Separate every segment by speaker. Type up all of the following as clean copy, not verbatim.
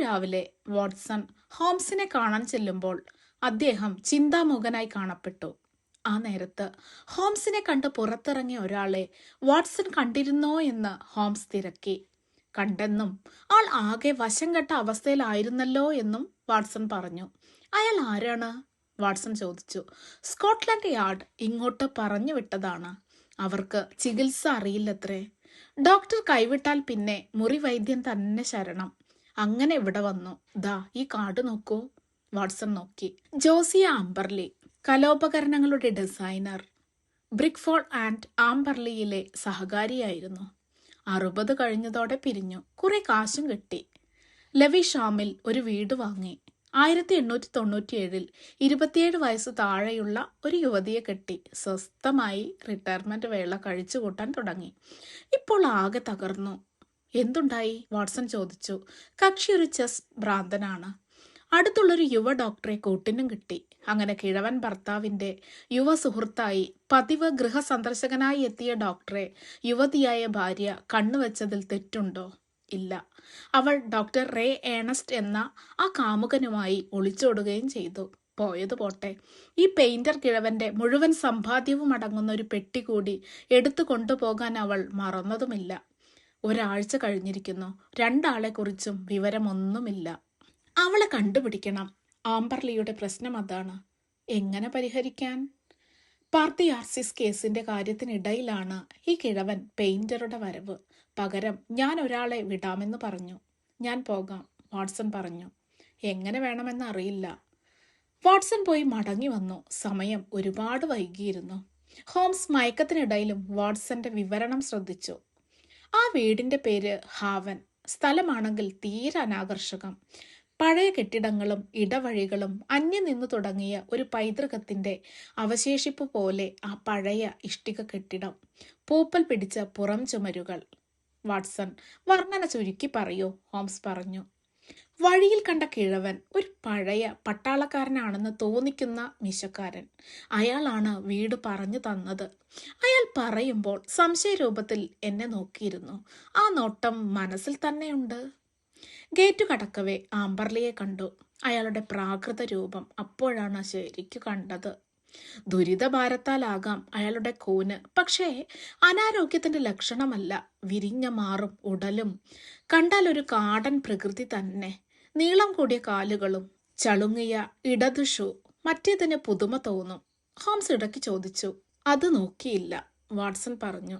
Speaker 1: രാവിലെ വാട്സൺ ഹോംസിനെ കാണാൻ ചെല്ലുമ്പോൾ അദ്ദേഹം ചിന്താമുഖനായി കാണപ്പെട്ടു. ആ നേരത്ത് ഹോംസിനെ കണ്ട് പുറത്തിറങ്ങിയ ഒരാളെ വാട്സൺ കണ്ടിരുന്നോ എന്ന് ഹോംസ് തിരക്കി. കണ്ടെന്നും ആൾ ആകെ വശം കെട്ട അവസ്ഥയിലായിരുന്നല്ലോ എന്നും വാട്സൺ പറഞ്ഞു. അയാൾ ആരാണ്? വാട്സൺ ചോദിച്ചു. സ്കോട്ട്ലൻഡ് യാർഡ് ഇങ്ങോട്ട് പറഞ്ഞു വിട്ടതാണ്. അവർക്ക് ചികിത്സ അറിയില്ലത്രേ. ഡോക്ടർ കൈവിട്ടാൽ പിന്നെ മുറി വൈദ്യൻ തന്നെ ശരണം. അങ്ങനെ ഇവിടെ വന്നു. ദാ ഈ കാർഡ് നോക്കൂ. വാട്സൺ നോക്കി. ജോസിയ ആംബർലി, കലോപകരണങ്ങളുടെ ഡിസൈനർ, ബ്രിക്ക്ഫോർഡ് ആൻഡ് ആംബർലിയിലെ സഹകാരിയായിരുന്നു. 60 കഴിഞ്ഞതോടെ പിരിഞ്ഞു. കുറെ കാശും കിട്ടി. ലെവിഷാമിൽ ഒരു വീട് വാങ്ങി. 1897 27 വയസ്സ് താഴെയുള്ള ഒരു യുവതിയെ കെട്ടി സ്വസ്ഥമായി റിട്ടയർമെന്റ് വേള കഴിച്ചുകൂട്ടാൻ തുടങ്ങി. ഇപ്പോൾ ആകെ തകർന്നു. എന്തുണ്ടായി? വാട്സൺ ചോദിച്ചു. കക്ഷി ഒരു ചെസ് ഭ്രാന്തനാണ്. അടുത്തുള്ളൊരു യുവ ഡോക്ടറെ കൂട്ടിനും കിട്ടി. അങ്ങനെ കിഴവൻ ഭർത്താവിന്റെ യുവ സുഹൃത്തായി പതിവ് ഗൃഹസന്ദർശകനായി എത്തിയ ഡോക്ടറെ യുവതിയായ ഭാര്യ കണ്ണുവെച്ചതിൽ തെറ്റുണ്ടോ? ഇല്ല. അവൾ ഡോക്ടർ റേ ഏണസ്റ്റ് എന്ന ആ കാമുകനുമായി ഒളിച്ചോടുകയും ചെയ്തു. പോയത് പോട്ടെ, ഈ പെയിന്റർ കിഴവന്റെ മുഴുവൻ സമ്പാദ്യവും അടങ്ങുന്ന ഒരു പെട്ടി കൂടി എടുത്തു കൊണ്ടുപോകാൻ അവൾ മറന്നതുമില്ല. ഒരാഴ്ച കഴിഞ്ഞിരിക്കുന്നു. 2 ആളെക്കുറിച്ചും വിവരമൊന്നുമില്ല. അവളെ കണ്ടുപിടിക്കണം. ആംബർലിയുടെ പ്രശ്നം അതാണ്. എങ്ങനെ പരിഹരിക്കാൻ? പാർത്തിയാർസിസ് കേസിന്റെ കാര്യത്തിനിടയിലാണ് ഈ കിഴവൻ പെയിന്ററുടെ വരവ്. പകരം ഞാൻ ഒരാളെ വിടാമെന്ന് പറഞ്ഞു. ഞാൻ പോകാം, വാട്സൺ പറഞ്ഞു. എങ്ങനെ വേണമെന്ന് അറിയില്ല. വാട്സൺ പോയി മടങ്ങി വന്നു. സമയം ഒരുപാട് വൈകിയിരുന്നു. ഹോംസ് മയക്കത്തിനിടയിലും വാട്സന്റെ വിവരണം ശ്രദ്ധിച്ചു. ആ വീടിന്റെ പേര് ഹാവൻ. സ്ഥലമാണെങ്കിൽ തീരെ അനാകർഷകം. പഴയ കെട്ടിടങ്ങളും ഇടവഴികളും അന്യം നിന്നു തുടങ്ങിയ ഒരു പൈതൃകത്തിന്റെ അവശേഷിപ്പ് പോലെ ആ പഴയ ഇഷ്ടിക കെട്ടിടം. പൂപ്പൽ പിടിച്ച പുറം ചുമരുകൾ. വാട്സൺ വർണ്ണന ചുരുക്കി പറയൂ, ഹോംസ് പറഞ്ഞു. വഴിയിൽ കണ്ട കിഴവൻ ഒരു പഴയ പട്ടാളക്കാരനാണെന്ന് തോന്നിക്കുന്ന മീശക്കാരൻ. അയാളാണ് വീട് പറഞ്ഞു തന്നത്. അയാൾ പറയുമ്പോൾ സംശയരൂപത്തിൽ എന്നെ നോക്കിയിരുന്നു. ആ നോട്ടം മനസ്സിൽ തന്നെയുണ്ട്. ഗേറ്റു കടക്കവേ ആംബർലിയെ കണ്ടു. അയാളുടെ പ്രാകൃത രൂപം അപ്പോഴാണ് ശരിക്കു കണ്ടത്. ദുരിതഭാരത്താലാകാം അയാളുടെ കൂന്. പക്ഷേ അനാരോഗ്യത്തിന്റെ ലക്ഷണമല്ല. വിരിഞ്ഞ മാറും ഉടലും. കണ്ടാൽ ഒരു കാടൻ പ്രകൃതി തന്നെ. നീളം കൂടിയ കാലുകളും ചളുങ്ങിയ ഇടതു ഷൂ. മറ്റേതിന് പുതുമ തോന്നും. ഹോംസ് ഇടയ്ക്ക് ചോദിച്ചു. അത് നോക്കിയില്ല, വാട്സൺ പറഞ്ഞു.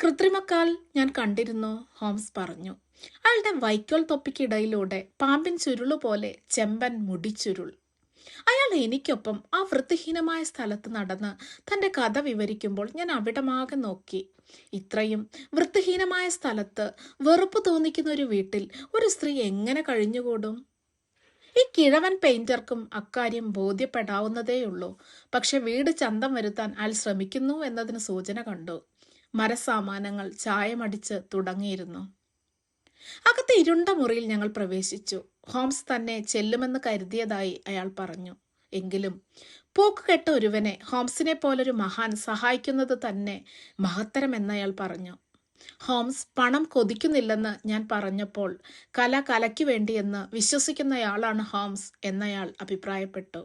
Speaker 1: കൃത്രിമക്കാൽ ഞാൻ കണ്ടിരുന്നു, ഹോംസ് പറഞ്ഞു. അയാളുടെ വൈക്കോൽ തൊപ്പിക്കിടയിലൂടെ പാമ്പിൻ ചുരുളുപോലെ ചെമ്പൻ മുടിച്ചുരുൾ. അയാൾ എനിക്കൊപ്പം ആ വൃത്തിഹീനമായ സ്ഥലത്ത് നടന്ന് തന്റെ കഥ വിവരിക്കുമ്പോൾ ഞാൻ അവിടമാകെ നോക്കി. ഇത്രയും വൃത്തിഹീനമായ സ്ഥലത്ത് വെറുപ്പ് തോന്നിക്കുന്ന ഒരു വീട്ടിൽ ഒരു സ്ത്രീ എങ്ങനെ കഴിഞ്ഞുകൂടും? ഈ കിഴവൻ പെയിന്റർക്കും അക്കാര്യം ബോധ്യപ്പെടാവുന്നതേയുള്ളൂ. പക്ഷെ വീട് ചന്തം വരുത്താൻ അയാൾ ശ്രമിക്കുന്നു എന്നതിന് സൂചന കണ്ടു. മരസാമാനങ്ങൾ ചായമടിച്ച് തുടങ്ങിയിരുന്നു. അകത്ത് ഇരുണ്ട മുറിയിൽ ഞങ്ങൾ പ്രവേശിച്ചു. ഹോംസ് തന്നെ ചെല്ലുമെന്ന് കരുതിയതായി അയാൾ പറഞ്ഞു. എങ്കിലും പോക്കുകെട്ട ഒരുവനെ ഹോംസിനെ പോലൊരു മഹാൻ സഹായിക്കുന്നത് തന്നെ മഹത്തരമെന്നയാൾ പറഞ്ഞു. ഹോംസ് പണം കൊതിക്കുന്നില്ലെന്ന് ഞാൻ പറഞ്ഞപ്പോൾ കല കലയ്ക്ക് വേണ്ടിയെന്ന് വിശ്വസിക്കുന്നയാളാണ് ഹോംസ് എന്നയാൾ അഭിപ്രായപ്പെട്ടു.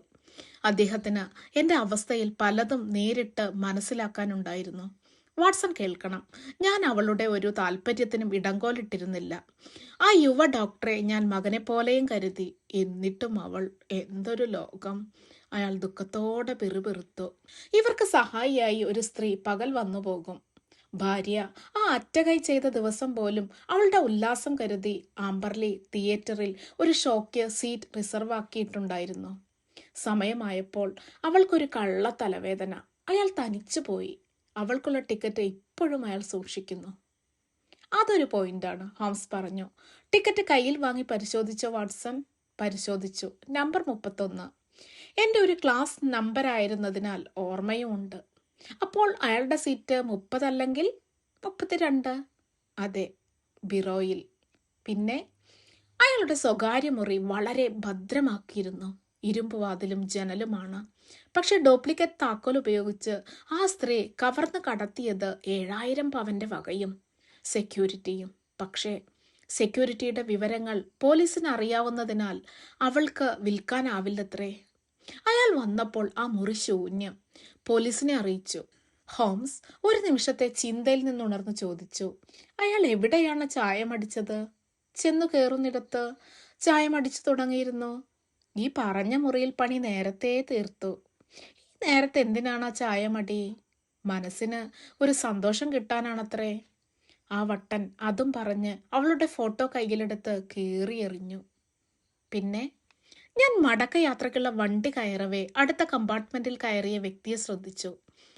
Speaker 1: അദ്ദേഹത്തിന് എൻ്റെ അവസ്ഥയിൽ പലതും നേരിട്ട് മനസ്സിലാക്കാനുണ്ടായിരുന്നു. വാട്സൺ കേൾക്കണം, ഞാൻ അവളുടെ ഒരു താല്പര്യത്തിനും ഇടങ്കോലിട്ടിരുന്നില്ല. ആ യുവ ഡോക്ടറെ ഞാൻ മകനെ പോലെയും കരുതി. എന്നിട്ടും അവൾ എന്തൊരു ലോകം! അയാൾ ദുഃഖത്തോടെ പിറുപിറുത്തു. ഇവർക്ക് സഹായിയായി ഒരു സ്ത്രീ പകൽ വന്നു പോകും. ഭാര്യ ആ അറ്റകൈ ചെയ്ത ദിവസം പോലും അവളുടെ ഉല്ലാസം കരുതി ആംബർലി തിയേറ്ററിൽ ഒരു ഷോയ്ക്ക് സീറ്റ് റിസർവ് ആക്കിയിട്ടുണ്ടായിരുന്നു. സമയമായപ്പോൾ അവൾക്കൊരു കള്ള തലവേദന. അയാൾ തനിച്ചു പോയി. അവൾക്കുള്ള ടിക്കറ്റ് ഇപ്പോഴും അയാൾ സൂക്ഷിക്കുന്നു. അതൊരു പോയിന്റാണ്, ഹോംസ് പറഞ്ഞു. ടിക്കറ്റ് കയ്യിൽ വാങ്ങി പരിശോധിച്ചോ വാട്സൺ? പരിശോധിച്ചു. നമ്പർ 31. എൻ്റെ ഒരു ക്ലാസ് നമ്പരായിരുന്നതിനാൽ ഓർമ്മയുമുണ്ട്. അപ്പോൾ അയാളുടെ സീറ്റ് 30 അല്ലെങ്കിൽ 32? അതെ, ബിറോയിൽ. പിന്നെ അയാളുടെ സ്വകാര്യ മുറി വളരെ ഭദ്രമാക്കിയിരുന്നു. ഇരുമ്പ് വാതിലും ജനലുമാണ്. പക്ഷെ ഡ്യൂപ്ലിക്കേറ്റ് താക്കോൽ ഉപയോഗിച്ച് ആ സ്ത്രീ കവർന്ന് കടത്തിയത് 7000 പവന്റെ വകയും സെക്യൂരിറ്റിയും. പക്ഷേ സെക്യൂരിറ്റിയുടെ വിവരങ്ങൾ പോലീസിന് അറിയാവുന്നതിനാൽ അവൾക്ക് വിൽക്കാനാവില്ലത്രേ. അയാൾ വന്നപ്പോൾ ആ മുറി ശൂന്യം. പോലീസിനെ അറിയിച്ചു. ഹോംസ് ഒരു നിമിഷത്തെ ചിന്തയിൽ നിന്നുണർന്നു ചോദിച്ചു, അയാൾ എവിടെയാണ് ചായമടിച്ചത്? ചെന്നു കയറുന്നിടത്ത് ചായമടിച്ചു തുടങ്ങിയിരുന്നു. ഈ പറഞ്ഞ മുറിയിൽ പണി നേരത്തെ തീർത്തു. ഈ നേരത്തെ എന്തിനാണ് ആ ചായമടി? മനസ്സിന് ഒരു സന്തോഷം കിട്ടാനാണത്രേ. ആ വട്ടൻ അതും പറഞ്ഞ് അവളുടെ ഫോട്ടോ കയ്യിലെടുത്ത് കീറിയെറിഞ്ഞു. പിന്നെ ഞാൻ മടക്കയാത്രയ്ക്കുള്ള വണ്ടി കയറവേ അടുത്ത കമ്പാർട്ട്മെന്റിൽ കയറിയ വ്യക്തിയെ ശ്രദ്ധിച്ചു.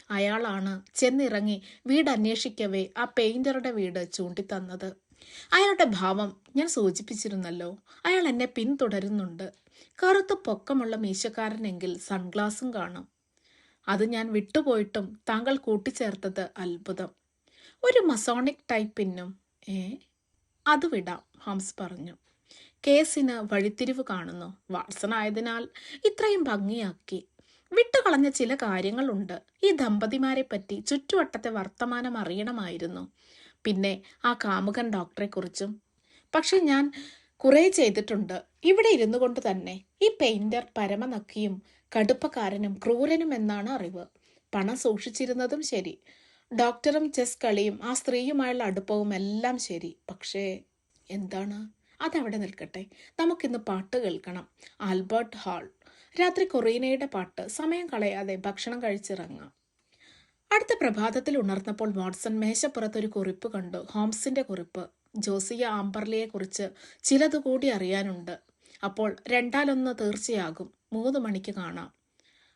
Speaker 1: അയാളാണ് ചെന്നിറങ്ങി വീട് അന്വേഷിക്കവേ ആ പെയിന്ററുടെ വീട് ചൂണ്ടിത്തന്നത്. അയാളുടെ ഭാവം ഞാൻ സൂചിപ്പിച്ചിരുന്നല്ലോ. അയാൾ എന്നെ പിന്തുടരുന്നുണ്ട്. കറുത്ത പൊക്കമുള്ള മീശക്കാരനെങ്കിൽ സൺഗ്ലാസും കാണും. അത് ഞാൻ വിട്ടുപോയിട്ടും താങ്കൾ കൂട്ടിച്ചേർത്തത് അത്ഭുതം. ഒരു മസോണിക് ടൈപ്പ് പിന്നും. അത് വിടാം, ഹോംസ് പറഞ്ഞു. കേസിന് വഴിത്തിരിവ് കാണുന്നു. വാട്സൺ ആയതിനാൽ ഇത്രയും ഭംഗിയാക്കി. വിട്ടുകളഞ്ഞ ചില കാര്യങ്ങളുണ്ട്. ഈ ദമ്പതിമാരെ പറ്റി ചുറ്റുവട്ടത്തെ വർത്തമാനം അറിയണമായിരുന്നു. പിന്നെ ആ കാമുകൻ ഡോക്ടറെ കുറിച്ചും. പക്ഷെ ഞാൻ കുറെ ചെയ്തിട്ടുണ്ട്. ഇവിടെ ഇരുന്നു കൊണ്ട് തന്നെ. ഈ പെയിന്റർ പരമനക്കിയും കടുപ്പക്കാരനും ക്രൂരനും എന്നാണ് അറിവ്. പണം സൂക്ഷിച്ചിരുന്നതും ശരി. ഡോക്ടറും ചെസ് കളിയും ആ സ്ത്രീയുമായുള്ള അടുപ്പവും എല്ലാം ശരി. പക്ഷേ എന്താണ്? അതവിടെ നിൽക്കട്ടെ. നമുക്കിന്ന് പാട്ട് കേൾക്കണം. Albert hall. രാത്രി കൊറീനയുടെ പാട്ട്. സമയം കളയാതെ ഭക്ഷണം കഴിച്ചിറങ്ങാം. അടുത്ത പ്രഭാതത്തിൽ ഉണർന്നപ്പോൾ വാട്സൺ മേശപ്പുറത്തൊരു കുറിപ്പ് കണ്ടു. ഹോംസിന്റെ കുറിപ്പ്. ജോസിയ ആംബർലിയെ കുറിച്ച് ചിലതുകൂടി അറിയാനുണ്ട്. അപ്പോൾ 2-1 തീർച്ചയാകും. 3 മണിക്ക് കാണാം.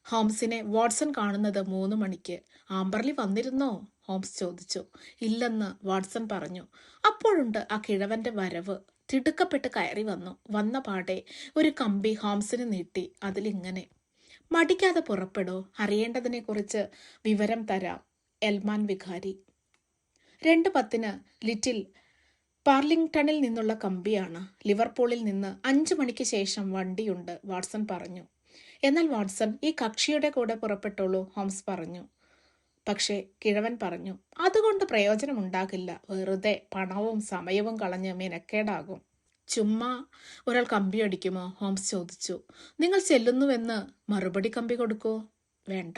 Speaker 1: ഹോംസിനെ വാട്സൺ കാണുന്നത് 3 മണിക്ക്. ആംബർലി വന്നിരുന്നോ? ഹോംസ് ചോദിച്ചു. ഇല്ലെന്ന് വാട്സൺ പറഞ്ഞു. അപ്പോഴുണ്ട് ആ കിഴവന്റെ വരവ്. തിടുക്കപ്പെട്ട് കയറി വന്നു. വന്ന പാടെ ഒരു കമ്പി ഹോംസിന് നീട്ടി. അതിലിങ്ങനെ, മടിക്കാതെ പുറപ്പെടോ, അറിയേണ്ടതിനെക്കുറിച്ച് വിവരം തരാം. എൽമാൻ വികാരി. 2:10 ലിറ്റിൽ പാർലിംഗ്ടണിൽ നിന്നുള്ള കമ്പിയാണ്. ലിവർപൂളിൽ നിന്ന് 5 മണിക്ക് ശേഷം വണ്ടിയുണ്ട്, വാട്സൺ പറഞ്ഞു. എന്നാൽ വാട്സൺ, ഈ കക്ഷിയുടെ കൂടെ പുറപ്പെട്ടോളൂ, ഹോംസ് പറഞ്ഞു. പക്ഷേ കിഴവൻ പറഞ്ഞു, അതുകൊണ്ട് പ്രയോജനമുണ്ടാകില്ല. വെറുതെ പണവും സമയവും കളഞ്ഞ് മെനക്കേടാകും. ചുമ്മാ ഒരാൾ കമ്പി അടിക്കുമോ? ഹോംസ് ചോദിച്ചു. നിങ്ങൾ ചെല്ലുന്നുവെന്ന് മറുപടി കമ്പി കൊടുക്കൂ. വേണ്ട.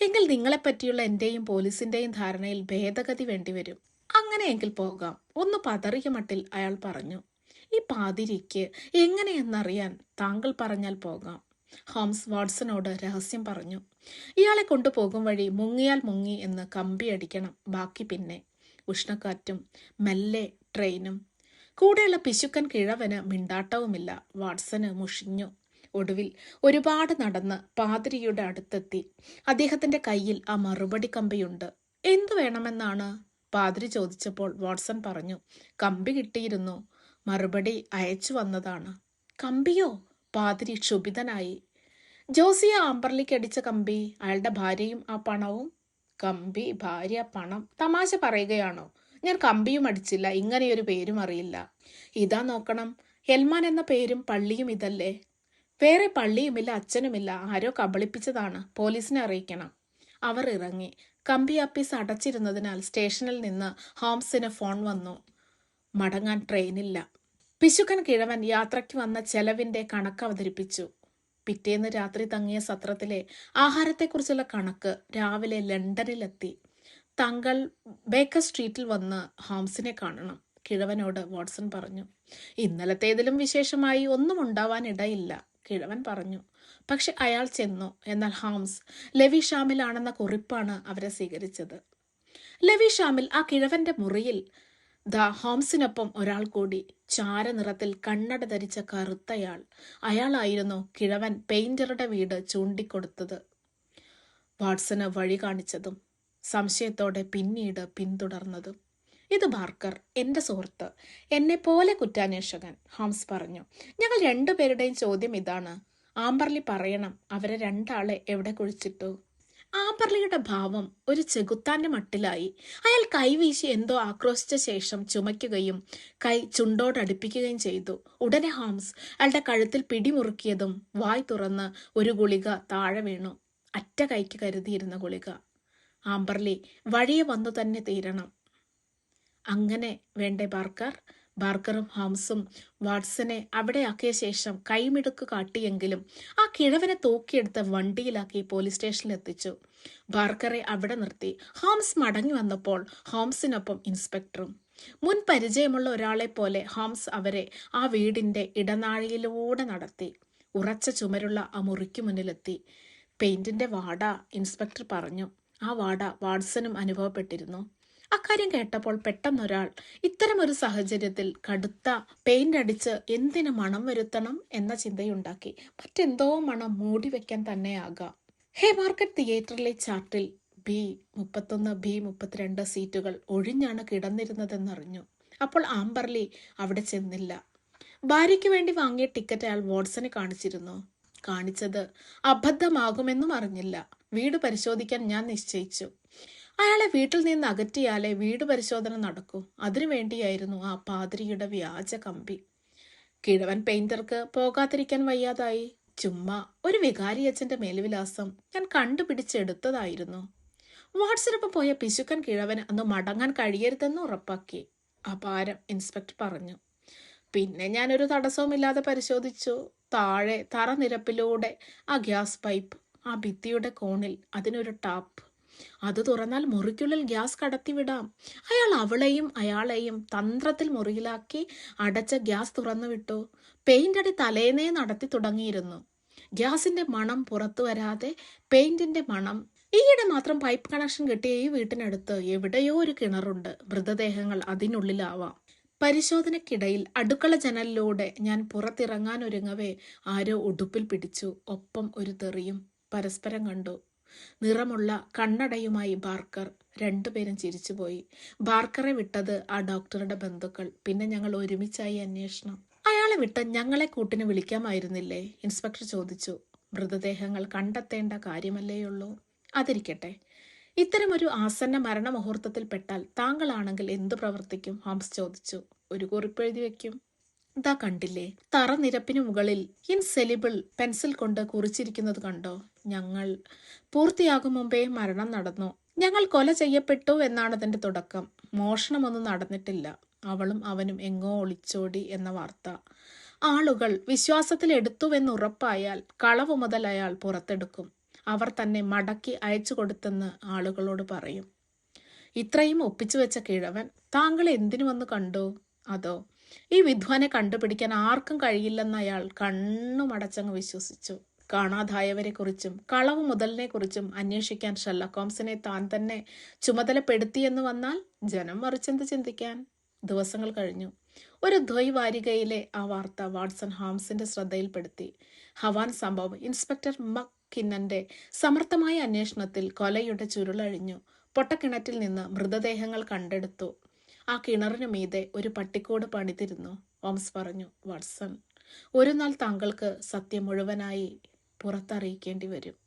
Speaker 1: എങ്കിൽ നിങ്ങളെപ്പറ്റിയുള്ള എന്റെയും പോലീസിന്റെയും ധാരണയിൽ ഭേദഗതി വേണ്ടിവരും. അങ്ങനെയെങ്കിൽ പോകാം. ഒന്ന് പതറിയ മട്ടിൽ അയാൾ പറഞ്ഞു. ഈ പാതിരിക്ക് എങ്ങനെയെന്നറിയാൻ താങ്കൾ പറഞ്ഞാൽ പോകാം. ഹോംസ് വാട്സനോട് രഹസ്യം പറഞ്ഞു. ഇയാളെ കൊണ്ടുപോകും വഴി മുങ്ങിയാൽ മുങ്ങി എന്ന് കമ്പി അടിക്കണം. ബാക്കി പിന്നെ. ഉഷ്ണക്കാറ്റും മെല്ലെ ട്രെയിനും. കൂടെയുള്ള പിശുക്കൻ കിഴവന് മിണ്ടാട്ടവുമില്ല. വാട്സന് മുഷിഞ്ഞു. ഒടുവിൽ ഒരുപാട് നടന്ന് പാതിരിയുടെ അടുത്തെത്തി. അദ്ദേഹത്തിന്റെ കയ്യിൽ ആ മറുപടി കമ്പിയുണ്ട്. എന്തു വേണമെന്നാണ് പാതിരി ചോദിച്ചപ്പോൾ വാട്സൺ പറഞ്ഞു, കമ്പി കിട്ടിയിരുന്നു. മറുപടി അയച്ചു വന്നതാണ്. കമ്പിയോ? പാതിരി ക്ഷുഭിതനായി. ജോസിയ ആംബർലിക്ക് അടിച്ച കമ്പി, അയാളുടെ ഭാര്യയും ആ പണവും. കമ്പി, ഭാര്യ, പണം. തമാശ പറയുകയാണോ? ഞാൻ കമ്പിയും അടിച്ചില്ല. ഇങ്ങനെയൊരു പേരും അറിയില്ല. ഇതാ നോക്കണം. എൽമാൻ എന്ന പേരും പള്ളിയും ഇതല്ലേ? വേറെ പള്ളിയുമില്ല, അച്ഛനുമില്ല. ആരോ കബളിപ്പിച്ചതാണ്. പോലീസിനെ അറിയിക്കണം. അവർ ഇറങ്ങി. കമ്പി ആപ്പീസ് അടച്ചിരുന്നതിനാൽ സ്റ്റേഷനിൽ നിന്ന് ഹോംസിന് ഫോൺ വന്നു. മടങ്ങാൻ ട്രെയിനില്ല. പിശുക്കൻ കിഴവൻ യാത്രയ്ക്ക് വന്ന ചെലവിന്റെ കണക്ക് അവതരിപ്പിച്ചു. പിറ്റേന്ന് രാത്രി തങ്ങിയ സത്രത്തിലെ ആഹാരത്തെക്കുറിച്ചുള്ള കണക്ക്. രാവിലെ ലണ്ടനിലെത്തി. താങ്കൾ ബേക്കർ സ്ട്രീറ്റിൽ വന്ന് ഹോംസിനെ കാണണം, കിഴവനോട് വാട്സൺ പറഞ്ഞു. ഇന്നലത്തേതിലും വിശേഷമായി ഒന്നും ഉണ്ടാവാനിടയില്ല, കിഴവൻ പറഞ്ഞു. പക്ഷെ അയാൾ ചെന്നു. എന്നാൽ ഹോംസ് ലെവിഷാമിലാണെന്ന കുറിപ്പാണ് അവരെ സ്വീകരിച്ചത്. ലെവിഷാമിൽ ആ കിഴവന്റെ മുറിയിൽ ഹോംസിനൊപ്പം ഒരാൾ കൂടി. ചാരനിറത്തിൽ കണ്ണട ധരിച്ച കറുത്തയാൾ. അയാളായിരുന്നു കിഴവൻ പെയിന്ററുടെ വീട് ചൂണ്ടിക്കൊടുത്തത്, വാട്സന് വഴി കാണിച്ചതും സംശയത്തോടെ പിന്നീട് പിന്തുടർന്നതും. ഇത് ബാർക്കർ, എന്റെ സുഹൃത്ത്, എന്നെപ്പോലെ കുറ്റാന്വേഷകൻ, ഹോംസ് പറഞ്ഞു. ഞങ്ങൾ 2 പേരുടെയും ചോദ്യം ഇതാണ്. ആംബർലി പറയണം, അവരെ 2 ആളെ എവിടെ കുഴിച്ചിട്ടു? ആംബർലിയുടെ ഭാവം ഒരു ചെകുത്താന്റെ മട്ടിലായി. അയാൾ കൈവീശി എന്തോ ആക്രോശിച്ച ശേഷം ചുമയ്ക്കുകയും കൈ ചുണ്ടോടടുപ്പിക്കുകയും ചെയ്തു. ഉടനെ ഹോംസ് അയാളുടെ കഴുത്തിൽ പിടിമുറുക്കിയതും വായ് തുറന്ന് ഒരു ഗുളിക താഴെ വീണു. അറ്റ കൈക്ക് കരുതിയിരുന്ന ഗുളിക. ആംബർലി വഴിയെ വന്നു തന്നെ തീരണം. അങ്ങനെ വേണ്ടേ ബാർക്കർ? ബാർക്കറും ഹോംസും വാട്സനെ അവിടെയാക്കിയ ശേഷം കൈമിടുക്ക് കാട്ടിയെങ്കിലും ആ കിഴവനെ തൂക്കിയെടുത്ത് വണ്ടിയിലാക്കി പോലീസ് സ്റ്റേഷനിൽ എത്തിച്ചു. ബാർക്കറെ അവിടെ നിർത്തി. ഹോംസ് മടങ്ങി വന്നപ്പോൾ ഹോംസിനൊപ്പം ഇൻസ്പെക്ടറും. മുൻ പരിചയമുള്ള ഒരാളെ പോലെ ഹോംസ് അവരെ ആ വീടിന്റെ ഇടനാഴിയിലൂടെ നടത്തി. ഉറച്ച ചുമരുള്ള ആ മുറിക്ക് മുന്നിലെത്തി. പെയിന്റിന്റെ വാട, ഇൻസ്പെക്ടർ പറഞ്ഞു. ആ വാട വാട്സനും അനുഭവപ്പെട്ടിരുന്നു. അക്കാര്യം കേട്ടപ്പോൾ പെട്ടെന്നൊരാൾ ഇത്തരമൊരു സാഹചര്യത്തിൽ കടുത്ത പെയിന്റ് അടിച്ച് എന്തിനു മണം വരുത്തണം എന്ന ചിന്തയുണ്ടാക്കി. മറ്റെന്തോ മണം മൂടി വെക്കാൻ തന്നെയാകാം. ഹേമാർക്കറ്റ് തിയേറ്ററിലെ ചാർട്ടിൽ B31, B32 സീറ്റുകൾ ഒഴിഞ്ഞാണ് കിടന്നിരുന്നതെന്നറിഞ്ഞു. അപ്പോൾ ആംബർലി അവിടെ ചെന്നില്ല. ഭാര്യയ്ക്ക് വേണ്ടി വാങ്ങിയ ടിക്കറ്റ് അയാൾ വാട്സനെ കാണിച്ചിരുന്നു. കാണിച്ചത് അബദ്ധമാകുമെന്നും അറിഞ്ഞില്ല. വീട് പരിശോധിക്കാൻ ഞാൻ നിശ്ചയിച്ചു. അയാളെ വീട്ടിൽ നിന്ന് അകറ്റിയാലേ വീട് പരിശോധന നടക്കൂ. അതിനുവേണ്ടിയായിരുന്നു ആ പാതിരിയുടെ വ്യാജ കമ്പി. കിഴവൻ പെയിന്റർക്ക് പോകാതിരിക്കാൻ വയ്യാതായി. ചുമ്മാ ഒരു വികാരിയച്ഛന്റെ മേൽവിലാസം ഞാൻ കണ്ടുപിടിച്ചെടുത്തതായിരുന്നു. വാട്സിനൊപ്പം പോയ പിശുക്കൻ കിഴവന് അന്ന് മടങ്ങാൻ കഴിയരുതെന്ന് ഉറപ്പാക്കി. അപാരം, ഇൻസ്പെക്ടർ പറഞ്ഞു. പിന്നെ ഞാനൊരു തടസ്സവുമില്ലാതെ പരിശോധിച്ചു. താഴെ തറനിരപ്പിലൂടെ ആ ഗ്യാസ് പൈപ്പ്, ആ ഭിത്തിയുടെ കോണിൽ അതിനൊരു ടാപ്പ്. അത് തുറന്നാൽ മുറിക്കുള്ളിൽ ഗ്യാസ് കടത്തിവിടാം. അയാൾ അവളെയും അയാളെയും തന്ത്രത്തിൽ മുറിയിലാക്കി അടച്ച ഗ്യാസ് തുറന്നു വിട്ടു. പെയിന്റ് അടി തലേന്നേ നടത്തി തുടങ്ങിയിരുന്നു. ഗ്യാസിന്റെ മണം പുറത്തു വരാതെ പെയിന്റിന്റെ മണം. ഈയിടെ മാത്രം പൈപ്പ് കണക്ഷൻ കിട്ടിയ ഈ വീട്ടിനടുത്ത് എവിടെയോ ഒരു കിണറുണ്ട്. മൃതദേഹങ്ങൾ അതിനുള്ളിലാവാം. പരിശോധനയ്ക്കിടയിൽ അടുക്കള ജനലിലൂടെ ഞാൻ പുറത്തിറങ്ങാനൊരുങ്ങവേ ആരോ ഉടുപ്പിൽ പിടിച്ചു. ഒപ്പം ഒരു തെറിയും. പരസ്പരം കണ്ടു. നിറമുള്ള കണ്ണടയുമായി ബാർക്കർ. രണ്ടുപേരും ചിരിച്ചുപോയി. ബാർക്കറെ വിട്ടത് ആ ഡോക്ടറുടെ ബന്ധുക്കൾ. പിന്നെ ഞങ്ങൾ ഒരുമിച്ചായി അന്വേഷണം. അയാളെ വിട്ട് ഞങ്ങളെ കൂട്ടിന് വിളിക്കാമായിരുന്നില്ലേ? ഇൻസ്പെക്ടർ ചോദിച്ചു. മൃതദേഹങ്ങൾ കണ്ടെത്തേണ്ട കാര്യമല്ലേയുള്ളൂ. അതിരിക്കട്ടെ, ഇത്തരമൊരു ആസന്ന മരണമുഹൂർത്തത്തിൽപ്പെട്ടാൽ താങ്കളാണെങ്കിൽ എന്തു പ്രവർത്തിക്കും? ഹോംസ് ചോദിച്ചു. ഒരു കുറിപ്പെഴുതി വെക്കും. ദാ കണ്ടില്ലേ, തറനിരപ്പിനു മുകളിൽ ഇൻസെലിബിൾ പെൻസിൽ കൊണ്ട് കുറിച്ചിരിക്കുന്നത് കണ്ടോ? ഞങ്ങൾ പൂർത്തിയാകും മുമ്പേ മരണം നടന്നു. ഞങ്ങൾ കൊല ചെയ്യപ്പെട്ടു എന്നാണ് അതിന്റെ തുടക്കം. മോഷണമൊന്നും നടന്നിട്ടില്ല. അവളും അവനും എങ്ങോ ഒളിച്ചോടി എന്ന വാർത്ത. ആളുകൾ വിശ്വാസത്തിൽ എടുത്തുവെന്നുറപ്പായാൽ കളവ് മുതൽ അയാൾ പുറത്തെടുക്കും. അവർ തന്നെ മടക്കി അയച്ചു കൊടുത്തെന്ന് ആളുകളോട് പറയും. ഇത്രയും ഒപ്പിച്ചു വെച്ച കിഴവൻ താങ്കൾ എന്തിനു വന്ന് കണ്ടു? അതോ ഈ വിദ്വാനെ കണ്ടുപിടിക്കാൻ ആർക്കും കഴിയില്ലെന്ന് അയാൾ കണ്ണുമടച്ചങ്ങ് വിശ്വസിച്ചു. കാണാതായവരെ കുറിച്ചും കളവ് മുതലിനെ കുറിച്ചും അന്വേഷിക്കാൻ ഷെർലക് ഹോംസിനെ താൻ തന്നെ ചുമതലപ്പെടുത്തിയെന്ന് വന്നാൽ ജനം മറിച്ചെന്ത് ചിന്തിക്കാൻ? ദിവസങ്ങൾ കഴിഞ്ഞു. ഒരു ദ്വൈവാരികയിലെ ആ വാർത്ത വാട്സൺ ഹോംസിന്റെ ശ്രദ്ധയിൽപ്പെടുത്തി. ഹവാൻ സംഭവം. ഇൻസ്പെക്ടർ മക്കിന്നന്റെ സമർത്ഥമായ അന്വേഷണത്തിൽ കൊലയുടെ ചുരുളഴിഞ്ഞു. പൊട്ടക്കിണറ്റിൽ നിന്ന് മൃതദേഹങ്ങൾ കണ്ടെടുത്തു. ആ കിണറിനു മീതെ ഒരു പട്ടിക്കൂട് പണിതിരുന്നു. ഹോംസ് പറഞ്ഞു. വാട്സൺ, ഒരു നാൾ താങ്കൾക്ക് സത്യം മുഴുവനായി പുറത്തറിയിക്കേണ്ടി വരും.